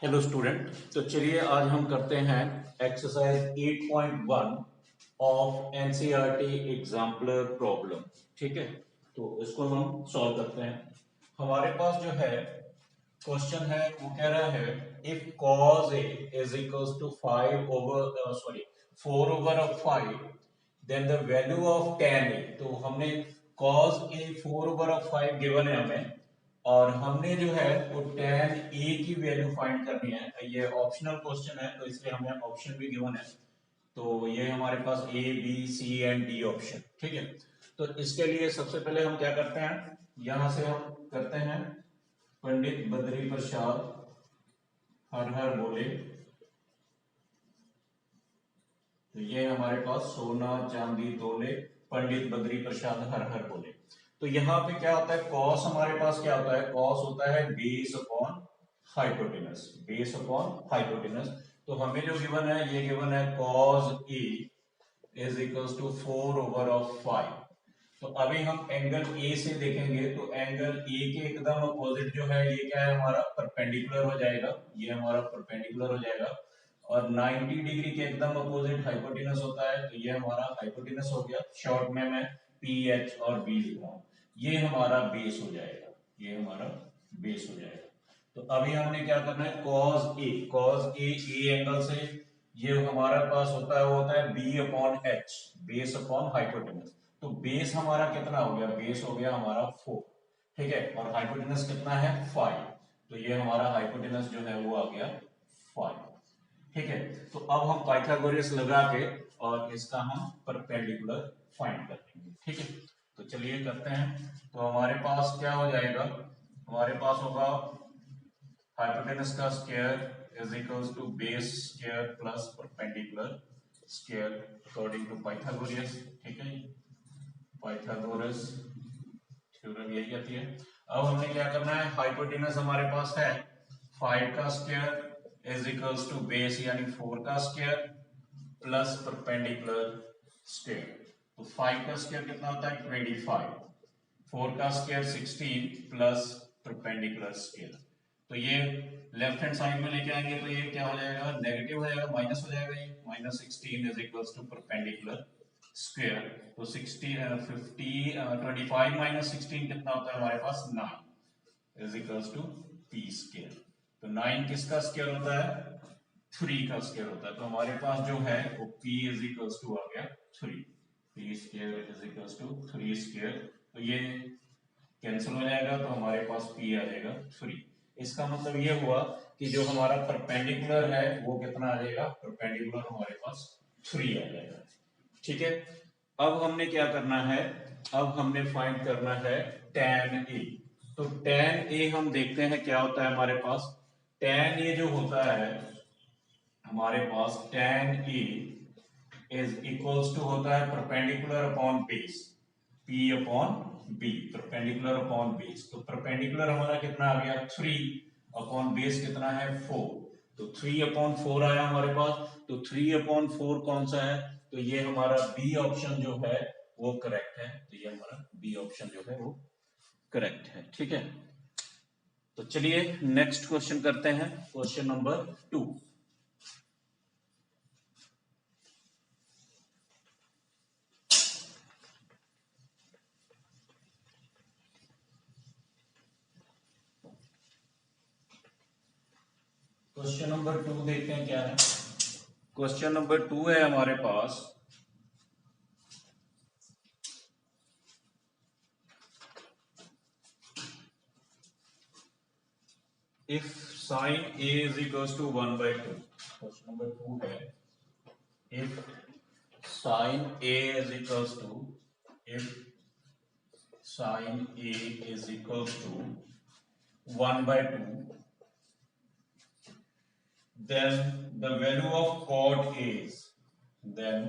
Hello student. तो चलिए आज हम करते हैं exercise 8.1 of NCERT exemplar problem. ठीक है, तो इसको हम सॉल्व करते हैं। हमारे पास जो है क्वेश्चन है वो कह रहा है if cos a is equals to 4 over of 5 then the value of tan a। तो हमने cos a 4 over of 5 given है हमें, और हमने जो है वो tan a की वैल्यू फाइंड करनी है। ये ऑप्शनल क्वेश्चन है तो इसलिए हमें ऑप्शन भी गिवन है। तो ये हमारे पास A B C and D option. ठीक है, तो इसके लिए सबसे पहले हम क्या करते हैं, यहां से हम करते हैं पंडित बद्री प्रसाद हर हर बोले। तो ये हमारे पास सोना चांदी तोले पंडित बद्री प्रसाद हर हर बोले। तो यहाँ पे क्या होता है, कॉस हमारे पास क्या होता है, कॉस होता है base upon hypotenuse, base upon hypotenuse. तो हमें जो गिवन है ये गिवन है cos A is equals to 4 over of 5। तो अभी हम एंगल ए से देखेंगे तो एंगल ए के एकदम अपोजिट जो है ये क्या है, हमारा परपेंडिकुलर हो जाएगा, ये हमारा परपेंडिकुलर हो जाएगा। और 90 डिग्री के एकदम अपोजिट हाइपोटेनस होता है, तो ये हमारा हाइपोटेनस हो गया। शॉर्ट में मैं पी एच और बी लिख रहा हूं। ये हमारा बेस हो जाएगा, ये हमारा बेस हो जाएगा। तो अभी हमने क्या करना है, कॉस ए एंगल से ये हमारे पास होता है, वो होता है B upon H, base upon hypotenuse. तो बेस हमारा कितना हो गया, बेस हो गया हमारा 4। ठीक है, और हाइपोटेनस कितना है 5। तो ये हमारा हाइपोटेनस जो है वो आ गया 5। ठीक है, तो अब हम पाइथागोरस लगा के और इसका हम परपेंडिकुलर फाइंड कर लेंगे। ठीक है, तो चलिए करते हैं। तो हमारे पास क्या हो जाएगा, हमारे पास होगा हाइपोटेनस का square is equals to base square plus perpendicular square according to Pythagoras. ठीक है, पाइथागोरस थ्योरम यही कहती है। अब हमने क्या करना है, हाइपोटेनस हमारे पास है 5 का square is equals to base यानी 4 का स्क्वायर प्लस परपेंडिकुलर स्क्वायर। तो 5 का स्क्वायर कितना होता है 25, 4 का स्क्वायर 16 प्लस परपेंडिकुलर स्क्वायर। तो ये लेफ्ट हैंड साइड में लेके आएंगे तो ये क्या हो जाएगा, नेगेटिव हो जाएगा, माइनस हो जाएगा। ये minus 16 is equals to perpendicular square. तो 16 50 25 माइनस 16 कितना होता है हमारे पास 9 is equals to P square. तो 9 किसका स्क्वायर होता है, 3 का स्क्वायर होता है। तो हमारे पास जो है वो p इज इक्वल्स टू आ गया 3, P square is equals to 3 square. तो ये कैंसिल हो जाएगा तो हमारे पास p आ जाएगा 3। इसका मतलब ये हुआ कि जो हमारा परपेंडिकुलर है वो कितना आ जाएगा, परपेंडिकुलर हमारे पास 3 आ जाएगा। ठीक है, अब हमने क्या करना है, अब हमने फाइंड करना है tan a। तो tan a हम देखते हैं क्या होता है हमारे पास। tan a जो होता है हमारे पास, tan a is equals to होता है perpendicular upon base, p upon b, perpendicular upon base. तो परपेंडिकुलर हमारा कितना आ गया 3 अपॉन बेस कितना है 4। तो 3 अपॉन 4 आया हमारे पास। तो 3 अपॉन 4 कौन सा है, तो ये हमारा बी ऑप्शन जो है वो करेक्ट है। तो ये हमारा बी ऑप्शन जो है वो करेक्ट है। ठीक है, तो चलिए नेक्स्ट क्वेश्चन करते हैं, क्वेश्चन नंबर 2। क्वेश्चन नंबर 2 देखते हैं क्या है। क्वेश्चन नंबर 2 है हमारे पास, if sine a is equals to 1/2। Question number 2 है if sine a is equals to, if sine a is equals to 1/2, then the value of cot is, then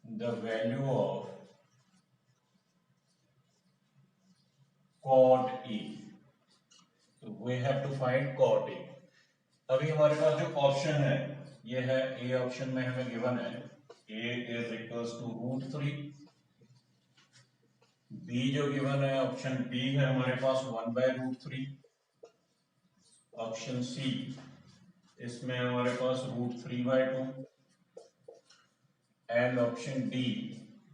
the value of cot a, so we have to find cot a। अभी हमारे पास जो option है ये है, A option में हमें given है a is equals to √3, B जो गिवन है ऑप्शन बी है हमारे पास 1/√3, ऑप्शन सी, इसमें हमारे पास √3/2, एंड ऑप्शन डी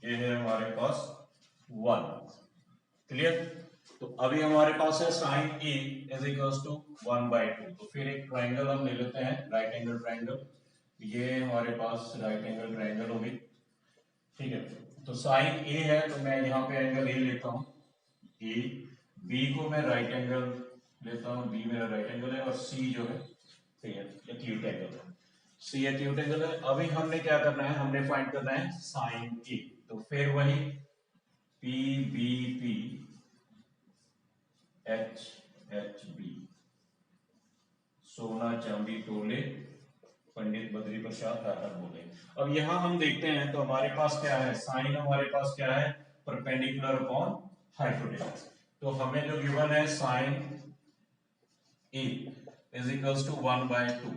ये है हमारे पास 1। क्लियर। तो अभी हमारे पास है sine A is equals to 1/2। तो फिर एक ट्राइंगल हम ले लेते हैं, राइट एंगल ट्राइंगल। ये हमारे पास राइट एंगल ट्राइंगल होगी, ठीक है। तो साइन ए है तो मैं यहाँ पे एंगल ए लेता हूँ, ए। बी को मैं राइट एंगल लेता हूँ, बी मेरा राइट एंगल है, और सी जो है एक्यूट एंगल है, सी एक्यूट एंगल है। अभी हमने क्या करना है, हमने फाइंड करना है साइन ए। तो फिर वही P B P H H B, सोना चांदी तोले पंडित बद्री प्रसाद हर हर बोले। अब यहां हम देखते हैं तो हमारे पास क्या है, साइन हमारे पास क्या है, परपेंडिकुलर अपॉन हाइपोटेनस। तो हमें जो गिवन है sine A is equals to 1/2।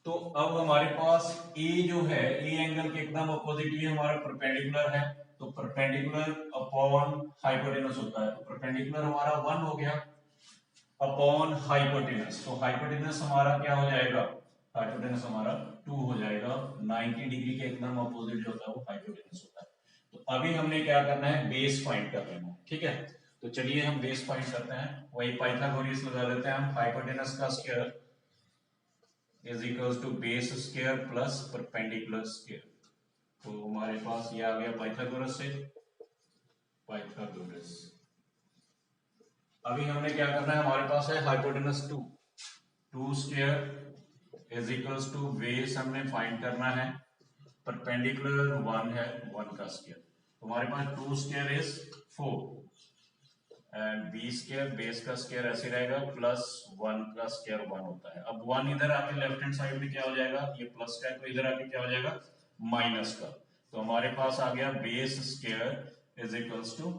तो अब हमारे पास ए जो है, ए एंगल के एकदम अपोजिट ये हमारा परपेंडिकुलर है, तो परपेंडिकुलर अपॉन हाइपोटेनस होता है। तो परपेंडिकुलर हमारा 1 हो गया अपॉन हाइपोटेनस, तो हाइपोटेनस हमारा क्या हो जाएगा, हाइपोटेनस हमारा 2 हो जाएगा। 90 डिग्री के एकदम अपोजिट जो होता है वो हाइपोटेनस होता है। तो अभी हमने क्या करना है, बेस फाइंड कर लेना है, ठीक है। तो चलिए हम बेस फाइंड करते हैं, वही पाइथागोरस लगा लेते हैं हम। हाइपोटेनस का square is equals to base square plus perpendicular square. तो हमारे पास ये आ गया पाइथागोरस से, पाइथागोरस। अभी हमने क्या करना है, हमारे पास है hypotenuse 2 square is equals to base हमने फाइंड करना है, परपेंडिकुलर 1 है, 1 का स्क्वायर। तो हमारे पास 2 square is 4 and B square, base का स्क्वायर ऐसे रहेगा, प्लस 1 का स्क्वायर 1 होता है। अब 1 इधर आके लेफ्ट हैंड साइड में क्या हो जाएगा, ये प्लस का है, तो इधर आके क्या हो जाएगा, माइनस का। तो हमारे पास आ गया base square is equals to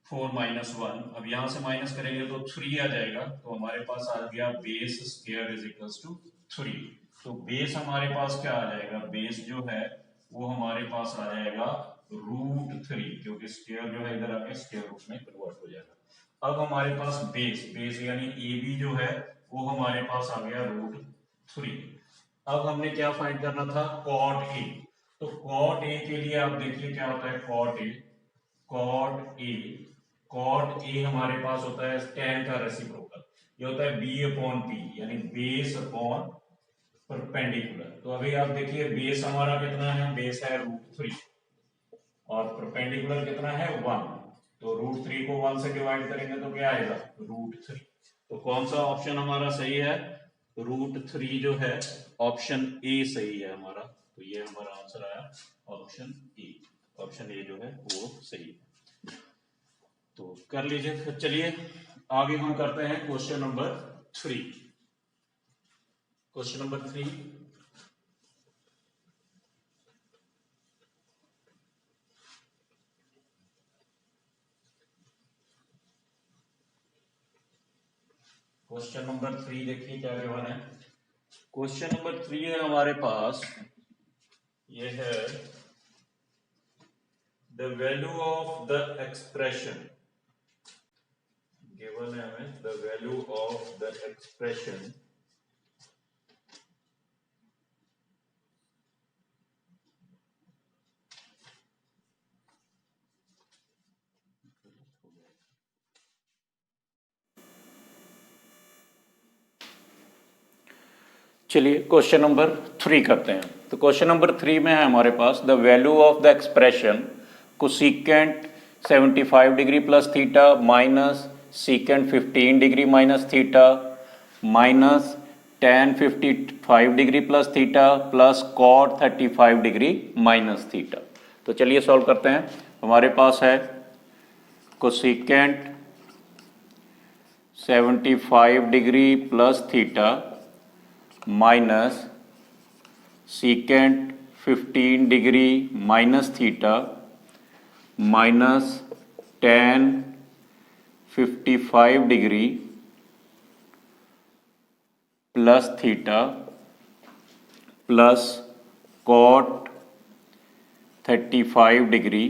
4 minus 1। अब यहां से माइनस करेंगे तो 3 आ जाएगा, तो हमारे पास आ गया base square is equals to 3। तो बेस हमारे पास क्या आ जाएगा, बेस जो है वो हमारे पास आ जाएगा √3, क्योंकि स्क्वायर जो है इधर आके स्क्वायर रूट में कन्वर्ट हो जाएगा। अब हमारे पास बेस यानी ए बी जो है वो हमारे पास आ गया √3। अब हमने क्या फाइंड करना था, कॉट ए। तो कॉट ए के लिए आप देखिए क्या होता है, cot A, cot A, cot A हमारे पास होता है tan का रेसिप्रोकल, ये होता है b अपॉन p, यानी बेस अपॉन परपेंडिकुलर। तो अभी आप देखिए बेस हमारा कितना है, बेस है √3 और परपेंडिकुलर कितना है 1। तो √3 को 1 से डिवाइड करेंगे तो क्या आएगा, √3। तो कौन सा ऑप्शन हमारा सही है, √3 जो है ऑप्शन ए सही है हमारा। तो ये हमारा आंसर आया ऑप्शन ए, ऑप्शन ए जो है वो सही है। तो कर लीजिए फिर, चलिए आगे हम करते हैं question number 3। Question number 3, question number 3 देखिए क्या गिवन है। क्वेश्चन नंबर 3 है हमारे पास, ये है the value of the expression, given है हमें the value of the expression चलिए क्वेश्चन नंबर 3 करते हैं। तो क्वेश्चन नंबर 3 में है हमारे पास the value of the expression cosecant 75 degree plus theta minus secant 15 degree minus theta minus tan 55 degree plus theta plus cot 35 degree minus theta. तो चलिए सॉल्व करते हैं। हमारे पास है cosecant 75 degree plus theta minus secant 15 degree minus theta minus tan 55 degree plus theta plus cot 35 degree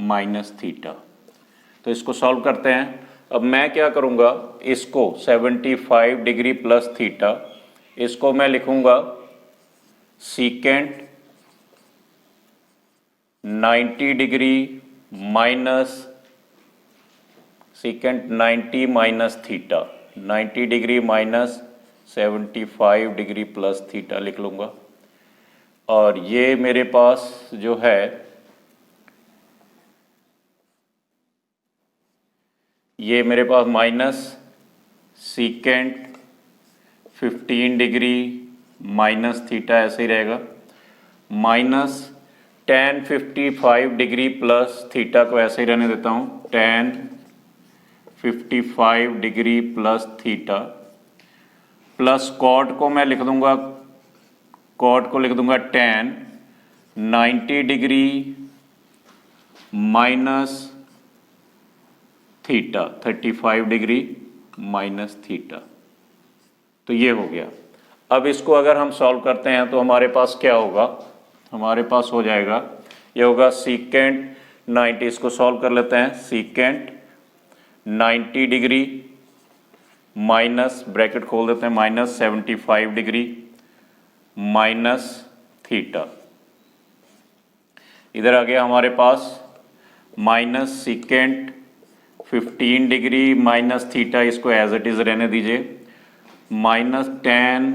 minus theta. तो इसको solve करते हैं। अब मैं क्या करूँगा, इसको 75 डिग्री प्लस थीटा, इसको मैं लिखूँगा secant 90 degree minus secant 90 minus theta, 90 degree minus 75 degree plus theta लिख लूँगा। और ये मेरे पास जो है ये मेरे पास minus secant 15 degree minus theta ऐसे ही रहेगा, minus tan 55 degree plus theta को ऐसे ही रहने देता हूँ, tan 55 degree plus theta plus cot को मैं लिख दूंगा, कॉट को लिख दूंगा tan 90 degree minus theta 35 degree minus theta. तो ये हो गया। अब इसको अगर हम सॉल्व करते हैं तो हमारे पास क्या होगा, हमारे पास हो जाएगा, ये होगा सीकेंट 90, इसको सॉल्व कर लेते हैं, सीकेंट 90 डिग्री माइनस ब्रैकेट खोल देते हैं माइनस 75 डिग्री माइनस थीटा, इधर आ गया हमारे पास minus secant 15 degree minus theta, इसको एज इट इज रहने दीजिए, minus tan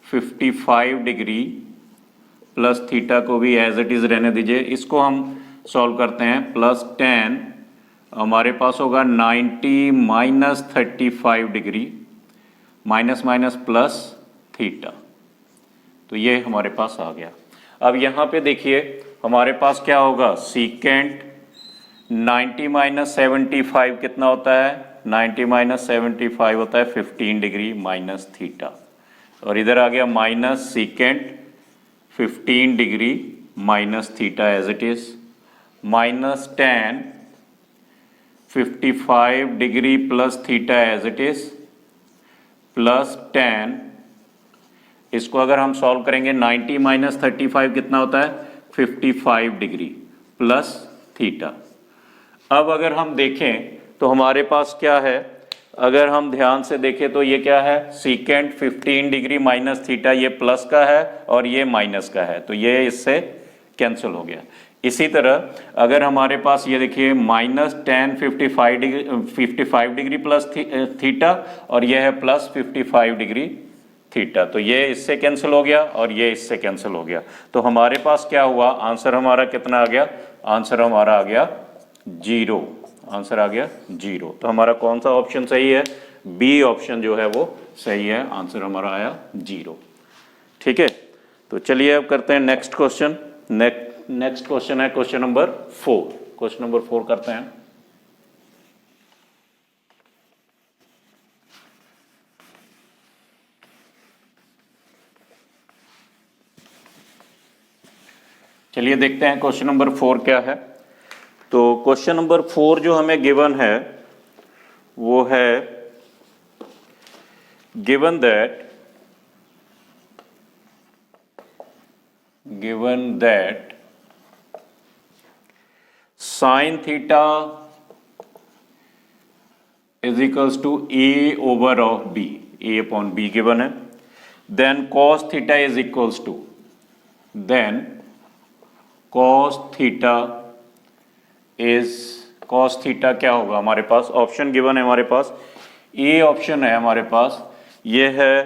55 degree plus theta को भी एज इट इज रहने दीजिए। इसको हम सॉल्व करते हैं, प्लस tan हमारे पास होगा 90 minus 35 degree minus minus plus theta, तो ये हमारे पास आ गया। अब यहाँ पे देखिए हमारे पास क्या होगा, सीकेंट 90 माइनस 75 कितना होता है, 90 माइनस 75 होता है 15 डिग्री माइनस थीटा, और इधर आ गया minus secant 15 degree minus theta as it is, minus tan 55 degree plus theta as it is, plus tan, इसको अगर हम सॉल्व करेंगे 90 माइनस 35 कितना होता है 55 डिग्री प्लस थीटा। अब अगर हम देखें तो हमारे पास क्या है, अगर हम ध्यान से देखें तो ये क्या है, सीकेंट 15 डिग्री माइनस थीटा, ये प्लस का है और ये माइनस का है, तो ये इससे कैंसिल हो गया। इसी तरह अगर हमारे पास ये देखिए minus tan 55 degree plus theta और ये है प्लस 55 डिग्री थीटा, तो ये इससे कैंसिल हो गया और ये इससे कैंसिल हो गया। तो हमारे पास क्या हुआ, आंसर हमारा कितना आ गया, आंसर हमारा आ गया 0, आंसर आ गया 0। तो हमारा कौन सा ऑप्शन सही है, बी ऑप्शन जो है वो सही है, आंसर हमारा आया 0। ठीक है, तो चलिए अब करते हैं नेक्स्ट क्वेश्चन। नेक्स्ट क्वेश्चन है क्वेश्चन नंबर 4, क्वेश्चन नंबर 4 करते हैं। चलिए देखते हैं क्वेश्चन नंबर 4 क्या है। तो क्वेश्चन नंबर 4 जो हमें गिवन है वो है, given that sine theta is equals to A over of B, A upon B given है, then cos theta is equals to, then cos theta क्या होगा हमारे पास, ऑप्शन गिवन है हमारे पास, ए ऑप्शन है हमारे पास, ये है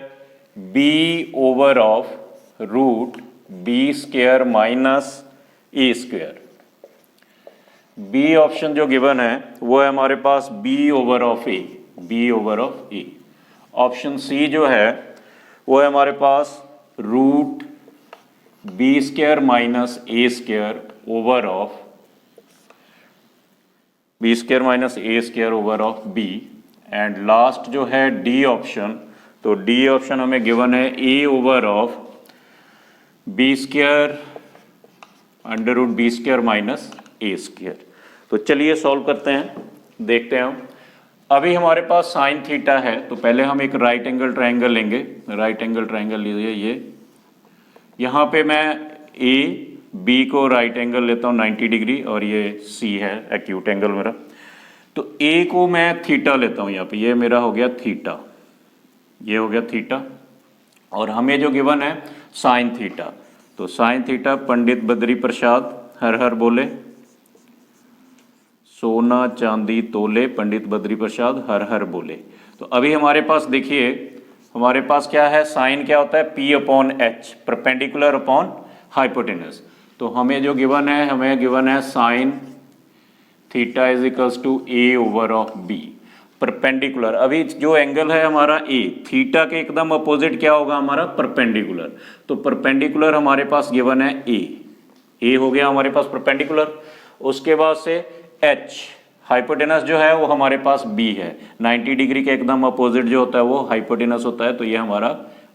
B over of root B square minus A square. B option जो गिवन है वो है हमारे पास B over of A, B over of A. Option C जो है वो है हमारे पास root B square minus A square over of B square minus A square over of B, and last जो है डी ऑप्शन, तो डी ऑप्शन हमें गिवन है A over of B square under root B square minus A square. तो चलिए solve करते हैं, देखते हैं हम। अभी हमारे पास साइन थीटा है, तो पहले हम एक राइट एंगल ट्रायंगल लेंगे, राइट एंगल ट्रायंगल लीजिए, ये यहाँ पे मैं ए बी को राइट एंगल लेता हूँ 90 डिग्री और ये सी है एक्यूट एंगल मेरा। तो ए को मैं थीटा लेता हूं, यहाँ पे ये मेरा हो गया थीटा, ये हो गया थीटा, और हमें जो गिवन है साइन थीटा, तो साइन थीटा पंडित बद्री प्रसाद हर हर बोले, सोना चांदी तोले पंडित बद्री प्रसाद हर हर बोले। तो अभी हमारे पास देखिए, हमारे पास क्या है, साइन क्या होता है, P upon H, perpendicular upon hypotenuse. तो हमें जो गिवन है, हमें गिवन है sine theta is equals to A over of B, perpendicular. अभी जो एंगल है हमारा ए, थीटा के एकदम अपोजिट क्या होगा हमारा, परपेंडिकुलर। तो परपेंडिकुलर हमारे पास गिवन है ए हो गया हमारे पास परपेंडिकुलर। उसके बाद से एच, हाइपोटेनस जो है वो हमारे पास बी है, 90 डिग्री के एकदम अपोजिट जो होता है वो हाइपोटेनस होता है, तो ये हमारा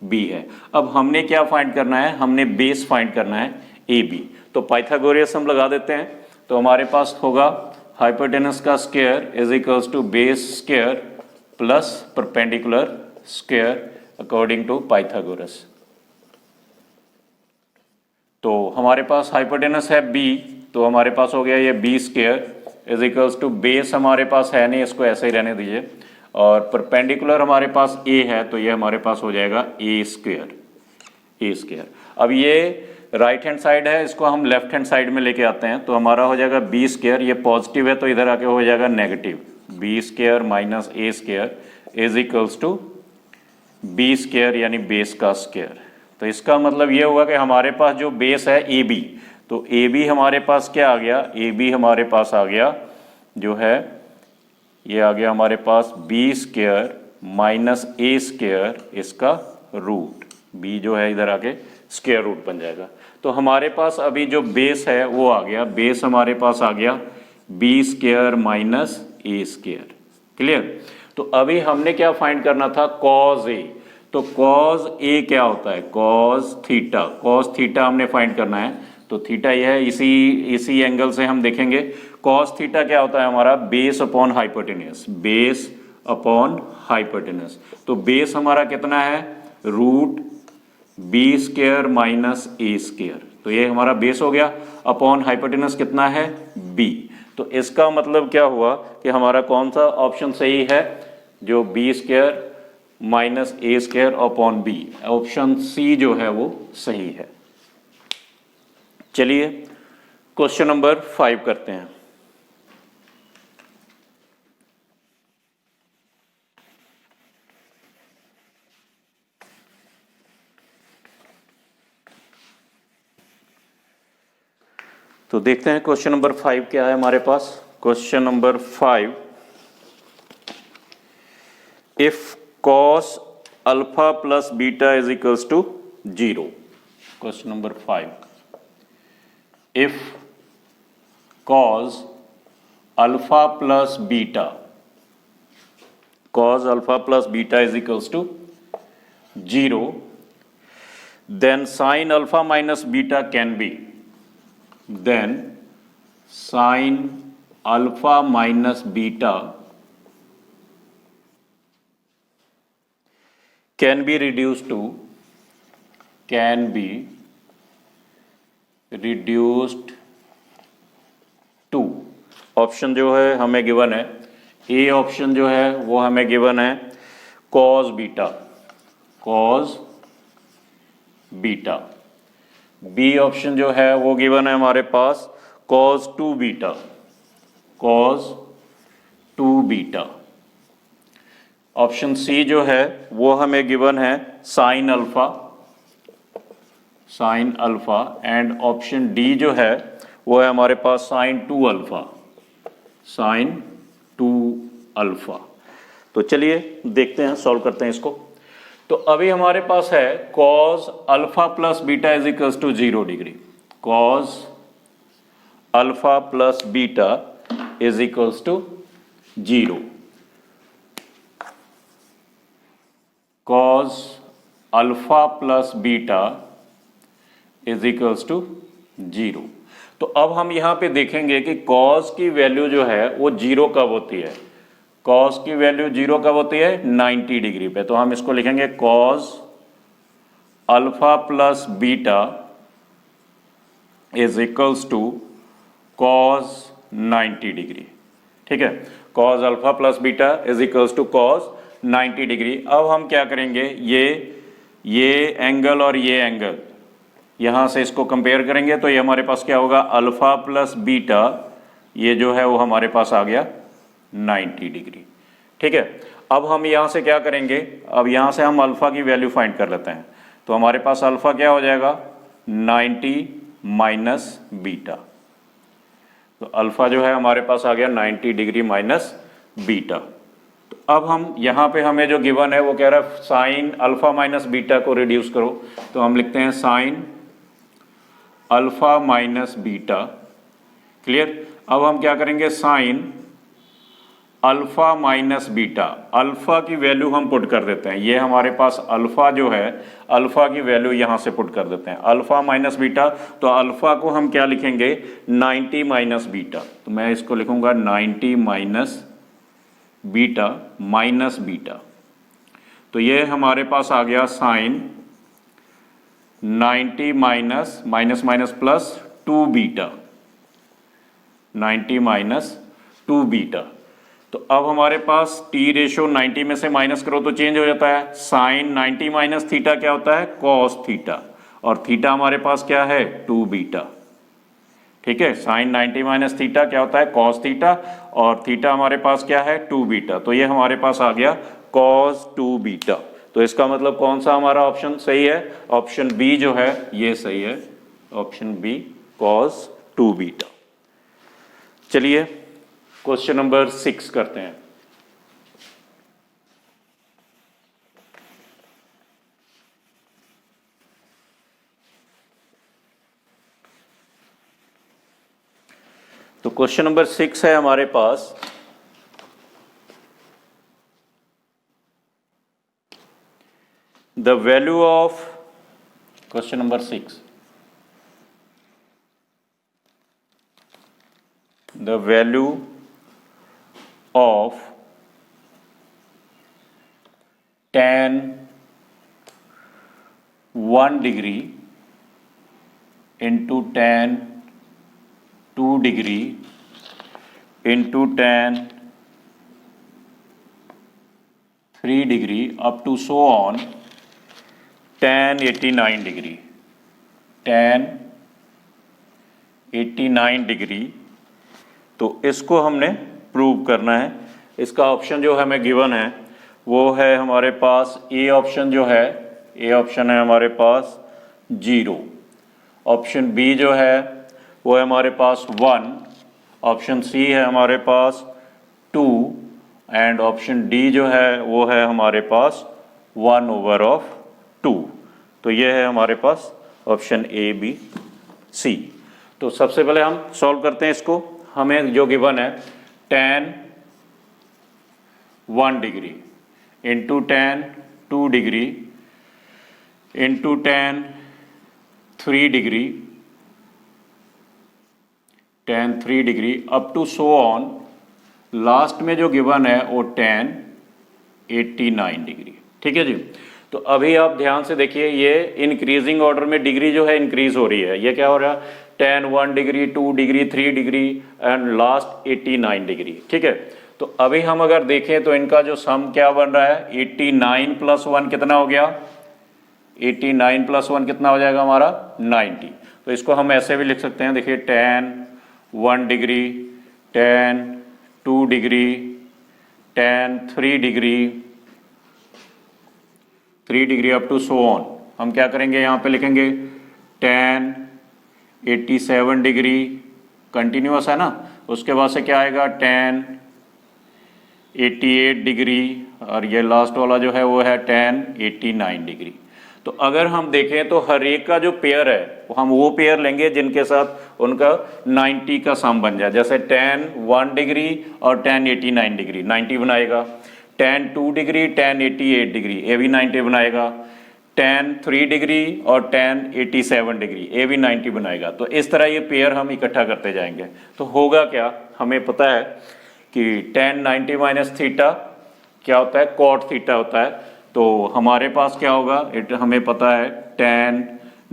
बी है। अब हमने क्या फाइंड करना है, हमने बेस फाइंड करना है ए बी। तो पाइथागोरस हम लगा देते हैं, तो हमारे पास होगा हाइपोटेनस का square is equals to base square plus perpendicular square according to Pythagoras. तो हमारे पास हाइपोटेनस है बी, तो हमारे पास हो गया ये B square is equals to base हमारे पास है नहीं, इसको ऐसे ही रहने दीजिए, और परपेंडिकुलर हमारे पास ए है, तो ये हमारे पास हो जाएगा ए स्क्वायर। अब ये राइट हैंड साइड है, इसको हम लेफ्ट हैंड साइड में लेके आते हैं, तो हमारा हो जाएगा बी स्क्वायर, ये पॉजिटिव है तो इधर आके हो जाएगा negative, B square minus A square is equals to B square यानी बेस का स्क्वायर। तो इसका मतलब ये हुआ कि हमारे पास जो बेस है ए बी, तो ए बी हमारे पास क्या आ गया, ए बी हमारे पास आ गया जो है, ये आ गया हमारे पास B square minus A square इसका रूट, बी जो है इधर आके स्क्वायर रूट बन जाएगा। तो हमारे पास अभी जो बेस है वो आ गया, बेस हमारे पास आ गया B square minus A square. Clear. तो अभी हमने क्या फाइंड करना था, कॉज ए। तो कॉज ए क्या होता है, कॉज थीटा हमने फाइंड करना है। तो थीटा यह है, इसी एंगल से हम देखेंगे कॉस थीटा क्या होता है हमारा, base upon hypotenuse, base upon hypotenuse. तो बेस हमारा कितना है, root B square minus A square, तो ये हमारा बेस हो गया, अपॉन हाइपोटेनस कितना है बी। तो इसका मतलब क्या हुआ कि हमारा कौन सा ऑप्शन सही है, जो B square minus A square upon B, option C जो है वो सही है। चलिए क्वेश्चन नंबर 5 करते हैं। तो देखते हैं क्वेश्चन नंबर 5 क्या है हमारे पास। Question number 5, if cos alpha plus beta is equals to 0। Question number 5, if cos alpha plus beta is equals to 0, then sin alpha minus beta can be, then sin alpha minus beta can be reduced to, option जो है हमें given है, A option जो है वो हमें given है cos beta, B option जो है वो गिवन है हमारे पास cos two beta, option C जो है वो हमें गिवन है sine alpha, and option D जो है वो है हमारे पास साइन टू अल्फा। तो चलिए देखते हैं, सॉल्व करते हैं इसको। तो अभी हमारे पास है cos alpha plus beta is equals to 0 degree, cos alpha plus beta is equals to 0, cos alpha plus beta is equals to 0। तो अब हम यहां पे देखेंगे कि कॉस की वैल्यू जो है वो 0 कब होती है, कॉस की वैल्यू 0 कब होती है, 90 डिग्री पे। तो हम इसको लिखेंगे cos alpha plus beta is equals to cos 90 degree. ठीक है, cos alpha plus beta is equals to cos 90 degree. अब हम क्या करेंगे, ये एंगल और ये एंगल यहाँ से इसको कंपेयर करेंगे तो ये हमारे पास क्या होगा, अल्फा प्लस बीटा, ये जो है वो हमारे पास आ गया 90 डिग्री। ठीक है, अब हम यहाँ से क्या करेंगे, अब यहाँ से हम अल्फा की वैल्यू फाइंड कर लेते हैं। तो हमारे पास अल्फा क्या हो जाएगा, 90 माइनस बीटा। तो अल्फा जो है हमारे पास आ गया 90 डिग्री माइनस बीटा। तो अब हम यहाँ पे हमें जो गिवन है वो कह रहा है साइन अल्फा माइनस बीटा को रिड्यूस करो। तो हम लिखते हैं sine alpha minus beta. Clear. अब हम क्या करेंगे, sine alpha minus beta, alpha की वैल्यू हम पुट कर देते हैं। ये हमारे पास अल्फा जो है, अल्फा की वैल्यू यहां से पुट कर देते हैं, अल्फा माइनस बीटा। तो अल्फा को हम क्या लिखेंगे, 90 माइनस बीटा। तो मैं इसको लिखूंगा 90 माइनस बीटा माइनस बीटा। तो ये हमारे पास आ गया sine 90 minus minus minus plus 2 beta, 90 minus 2 beta. तो अब हमारे पास टी रेशो 90 में से माइनस करो तो चेंज हो जाता है। साइन 90 माइनस थीटा क्या होता है, कॉस थीटा, और थीटा हमारे पास क्या है, 2 बीटा। ठीक है, साइन 90 माइनस थीटा क्या होता है, कॉस थीटा, और थीटा हमारे पास क्या है, 2 बीटा। तो ये हमारे पास आ गया कॉस 2 बीटा। तो इसका मतलब कौन सा हमारा ऑप्शन सही है, ऑप्शन बी जो है ये सही है, ऑप्शन बी कॉस 2 बीटा। चलिए क्वेश्चन नंबर 6 करते हैं। तो क्वेश्चन नंबर 6 है हमारे पास, the value of, question number 6, the value of tan 1 degree into tan 2 degree into tan 3 degree up to so on tan 89 degree, tan 89 degree. तो इसको हमने प्रूव करना है। इसका ऑप्शन जो हमें गिवन है वो है हमारे पास, ए ऑप्शन जो है, ए ऑप्शन है हमारे पास 0, ऑप्शन बी जो है वो है हमारे पास 1, ऑप्शन सी है हमारे पास 2, एंड ऑप्शन डी जो है वो है हमारे पास 1/2। तो ये है हमारे पास ऑप्शन ए बी सी। तो सबसे पहले हम सॉल्व करते हैं इसको। हमें जो गिवन है tan 1 degree into tan 2 degree into tan 3 degree, tan 3 degree up to so on, last में जो गिवन है वो tan 89 डिग्री। ठीक है जी। तो अभी आप ध्यान से देखिए, ये इंक्रीजिंग ऑर्डर में डिग्री जो है इंक्रीज हो रही है। ये क्या हो रहा है, tan 1 degree, 2 degree, 3 degree and last 89 degree. ठीक है। तो अभी हम अगर देखें तो इनका जो सम क्या बन रहा है, 89 प्लस 1 कितना हो गया, 89 प्लस 1 कितना हो जाएगा हमारा, 90। तो इसको हम ऐसे भी लिख सकते हैं, देखिए tan 1 degree, tan 2 degree, tan 3 degree, 3 degree up to so on. हम क्या करेंगे, यहाँ पे लिखेंगे tan 87 डिग्री, कंटिन्यूअस है ना, उसके बाद से क्या आएगा tan 88 डिग्री, और ये लास्ट वाला जो है वो है tan 89 डिग्री। तो अगर हम देखें तो हर एक का जो पेयर है हम वो पेयर लेंगे जिनके साथ उनका 90 का सम बन जाए। जैसे tan 1 डिग्री और tan 89 डिग्री 90 बनाएगा, tan 2 डिग्री tan 88 डिग्री ये भी 90 बनाएगा, tan 3 डिग्री और tan 87 डिग्री ये भी 90 बनाएगा। तो इस तरह ये पेयर हम इकट्ठा करते जाएंगे। तो होगा क्या, हमें पता है कि tan 90 माइनस थीटा क्या होता है, cot थीटा होता है। तो हमारे पास क्या होगा, हमें पता है tan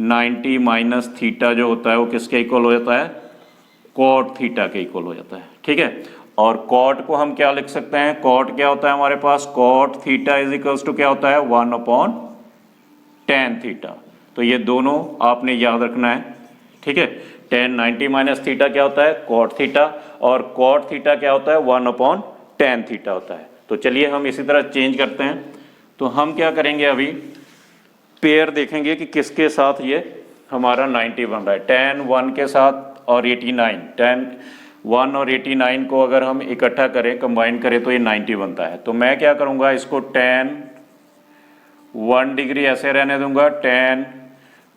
90 माइनस थीटा जो होता है वो किसके इक्वल हो जाता है, cot थीटा के इक्वल हो जाता है। ठीक है। और कॉट को हम क्या लिख सकते हैं, कॉट क्या होता है हमारे पास, cot theta is equals to क्या होता है 1/tan थीटा। तो ये दोनों आपने याद रखना है, ठीक है। tan 90 माइनस थीटा क्या होता है कॉट थीटा, और कॉट थीटा क्या होता है 1/tan थीटा होता है। तो चलिए हम इसी तरह चेंज करते हैं। तो हम क्या करेंगे, अभी पेयर देखेंगे कि किसके साथ ये हमारा 90 बन रहा है, tan 1 के साथ और 89, tan 1 और 89 को अगर हम इकट्ठा करें, कंबाइन करें तो ये 90 बनता है। तो मैं क्या करूँगा, इसको tan 1 डिग्री ऐसे रहने दूंगा, tan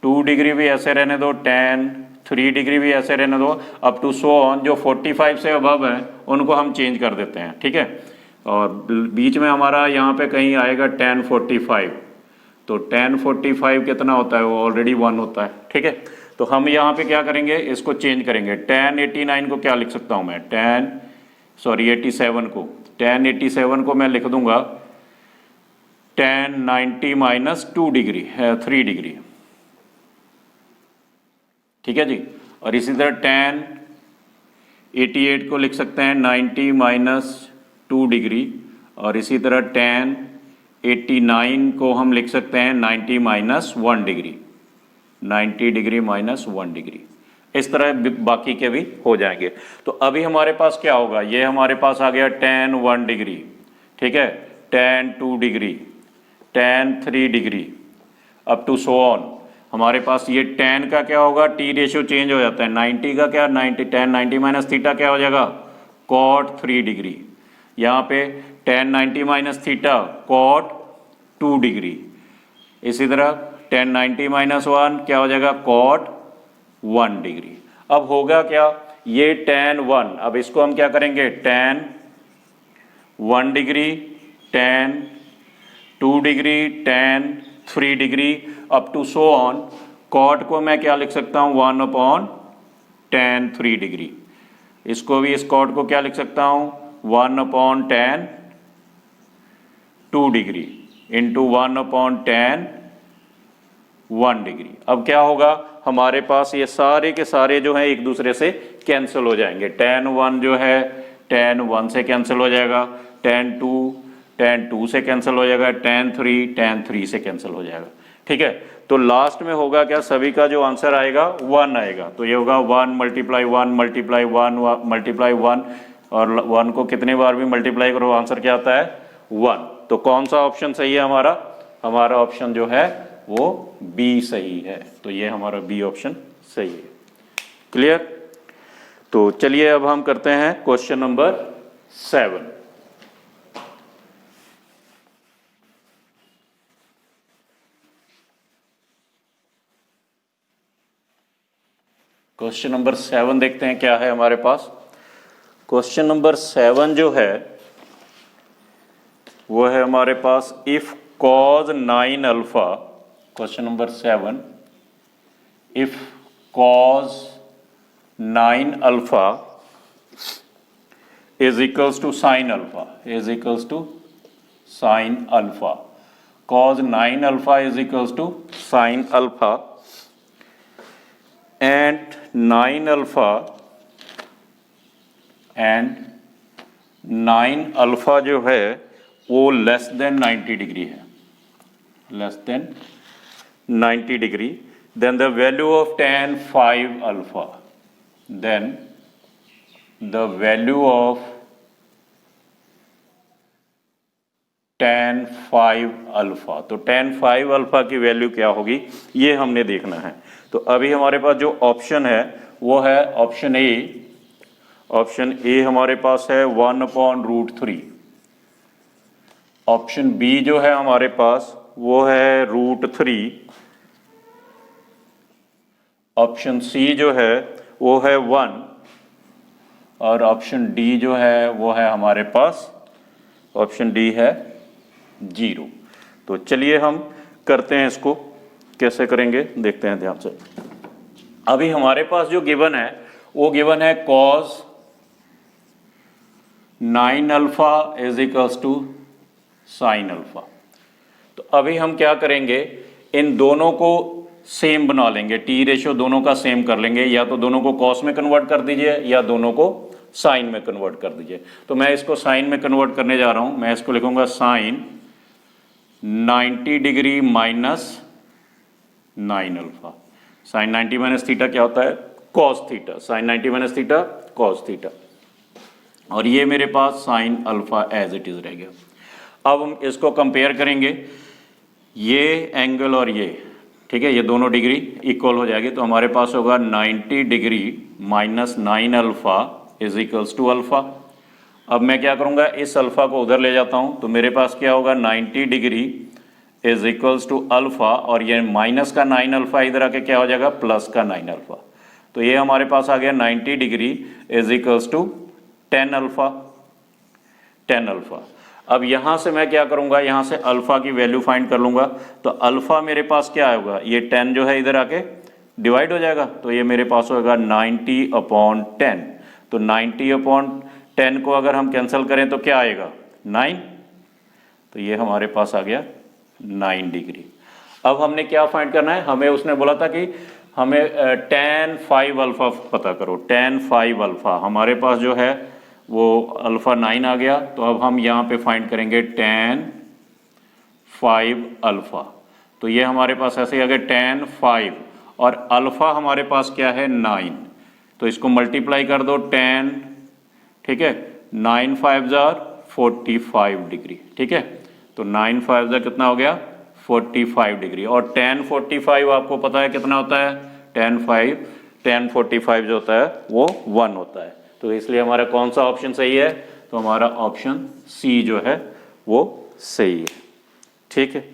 2 डिग्री भी ऐसे रहने दो, tan 3 डिग्री भी ऐसे रहने दो, अप टू सो ऑन। जो 45 से अबव है उनको हम चेंज कर देते हैं, ठीक है। और बीच में हमारा यहाँ पे कहीं आएगा tan 45, तो tan 45 कितना होता है, वो ऑलरेडी 1 होता है, ठीक है। तो हम यहाँ पे क्या करेंगे, इसको चेंज करेंगे। tan 89 को क्या लिख सकता हूँ मैं, 87 को, tan 87 को मैं लिख दूंगा tan 90 माइनस 2 डिग्री है 3 डिग्री, ठीक है जी। और इसी तरह tan 88 को लिख सकते हैं 90 माइनस 2 डिग्री, और इसी तरह tan 89 को हम लिख सकते हैं 90 minus 1 degree, 90 degree minus 1 degree. इस तरह बाकी के भी हो जाएंगे। तो अभी हमारे पास क्या होगा, ये हमारे पास आ गया tan 1 डिग्री, ठीक है, tan 2 degree, tan 3 degree, up to so on. हमारे पास ये tan का क्या होगा, टी रेशियो चेंज हो जाता है, 90 का क्या, 90 tan 90 माइनस थीटा क्या हो जाएगा cot 3 डिग्री, यहाँ पे tan 90 minus theta cot 2 degree, इसी तरह tan 90 माइनस 1 क्या हो जाएगा cot 1 डिग्री। अब होगा क्या, ये tan 1, अब इसको हम क्या करेंगे, tan 1 degree, tan 2 degree, tan 3 degree, up to so on. Cot को मैं क्या लिख सकता हूँ 1/tan 3 डिग्री, इसको भी, इस कॉट को क्या लिख सकता हूँ 1/tan 2 degree into 1/tan 1 degree. अब क्या होगा, हमारे पास ये सारे के सारे जो हैं एक दूसरे से कैंसिल हो जाएंगे। tan 1 जो है tan 1 से कैंसिल हो जाएगा, tan 2 से कैंसिल हो जाएगा, tan 3 से कैंसिल हो जाएगा, ठीक है। तो लास्ट में होगा क्या, सभी का जो आंसर आएगा 1 आएगा। तो ये होगा 1 मल्टीप्लाई 1 मल्टीप्लाई 1 मल्टीप्लाई 1, और 1 को कितने बार भी मल्टीप्लाई करो आंसर क्या आता है 1। तो कौन सा ऑप्शन सही है हमारा, हमारा ऑप्शन जो है वो बी सही है। तो ये हमारा बी ऑप्शन सही है। क्लियर। तो चलिए अब हम करते हैं क्वेश्चन नंबर 7। क्वेश्चन नंबर 7 देखते हैं क्या है हमारे पास। क्वेश्चन नंबर 7 जो है वो है हमारे पास, if cos 9 alpha, question number 7, if cos 9 alpha is equals to sin alpha, is equals to sin alpha, cos 9 alpha is equals to sin alpha, and 9 alpha जो है वो लेस देन 90 डिग्री है, less than 90 degree, then the value of tan 5 alpha, then the value of tan 5 alpha. तो tan 5 alpha की value क्या होगी ये हमने देखना है। तो अभी हमारे पास जो ऑप्शन है वो है ऑप्शन ए। ऑप्शन ए हमारे पास है 1/√3। ऑप्शन बी जो है हमारे पास वो है √3। ऑप्शन सी जो है वो है 1, और ऑप्शन डी जो है वो है हमारे पास, ऑप्शन डी है 0। तो चलिए हम करते हैं, इसको कैसे करेंगे देखते हैं ध्यान से। अभी हमारे पास जो गिवन है वो गिवन है cos 9 alpha is equals to sin alpha. तो अभी हम क्या करेंगे, इन दोनों को सेम बना लेंगे, टी रेशियो दोनों का सेम कर लेंगे, या तो दोनों को cos में कन्वर्ट कर दीजिए या दोनों को साइन में कन्वर्ट कर दीजिए। तो मैं इसको साइन में कन्वर्ट करने जा रहा हूं, मैं इसको लिखूंगा sine 90 degree minus 9 alpha. Sine 90 minus theta क्या होता है? Cos theta. Sine 90 minus theta cos theta, और ये मेरे पास sine alpha as it is रह गया। अब हम इसको कंपेयर करेंगे, ये एंगल और ये, ठीक है, ये दोनों डिग्री इक्वल हो जाएगी, तो हमारे पास होगा 90 degree minus 9 alpha is equals to alpha. अब मैं क्या करूंगा, इस अल्फा को उधर ले जाता हूं, तो मेरे पास क्या होगा 90 degree is equals to alpha, और ये माइनस का 9 अल्फा इधर आके क्या हो जाएगा प्लस का 9 अल्फा। तो ये हमारे पास आ गया 90 degree is equals to 10 alpha, 10 alpha. अब यहां से मैं क्या करूंगा, यहां से अल्फा की वैल्यू फाइंड कर लूंगा, तो अल्फा मेरे पास क्या होगा, ये 10 जो है इधर आके डिवाइड हो जाएगा, तो ये मेरे पास होगा 90/10। तो 90/10 को अगर हम कैंसिल करें तो क्या आएगा 9, तो ये हमारे पास आ गया 9 डिग्री। अब हमने क्या फाइंड करना है, हमें उसने बोला था कि हमें tan 5 अल्फा पता करो। tan 5 अल्फा हमारे पास जो है वो अल्फा 9 आ गया, तो अब हम यहाँ पे फाइंड करेंगे tan 5 अल्फा। तो ये हमारे पास ऐसे आ गया tan 5, और अल्फा हमारे पास क्या है 9, तो इसको मल्टीप्लाई कर दो 10, ठीक है, 9 5 जार 45 डिग्री, ठीक है, तो 9 5 जार कितना हो गया 45 डिग्री, और tan 45 आपको पता है कितना होता है, tan 45 जो होता है वो 1 होता है। तो इसलिए हमारा कौन सा ऑप्शन सही है, तो हमारा ऑप्शन सी जो है वो सही है, ठीक है।